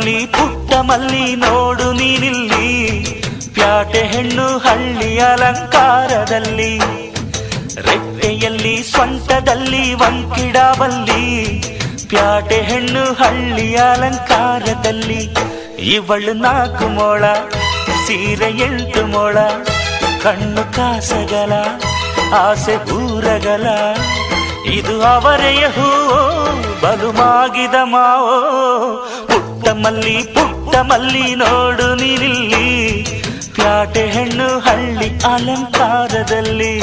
ಮಲ್ಲಿ ಪುಟ್ಟ ಮಲ್ಲಿ ನೋಡು ನೀನಿಲ್ಲಿ, ಪ್ಯಾಟೆ ಹೆಣ್ಣು ಹಳ್ಳಿ ಅಲಂಕಾರದಲ್ಲಿ, ರೆಟ್ಟೆಯಲ್ಲಿ ಸ್ವಂಟದಲ್ಲಿ ವಂಕಿಡಬಲ್ಲಿ, ಪ್ಯಾಟೆ ಹೆಣ್ಣು ಹಳ್ಳಿ ಅಲಂಕಾರದಲ್ಲಿ. ಇವಳು 4 ಮೊಳ ಸೀರೆ 8 ಮೊಳ, ಕಣ್ಣು ಕಾಸಗಲ ಆಸೆ ಊರಗಲ, ಇದು ಅವರೆಯ ಹೂವೋ ಬಲು ಮಾಗಿದ ಮಾವೋ. ಪುಟ್ಟ ಮಲ್ಲಿ ನೋಡು ನೀನಿಲ್ಲಿ, ಪ್ಯಾಟೆ ಹೆಣ್ಣು ಹಳ್ಳಿ ಅಲಂಕಾರದಲ್ಲಿ.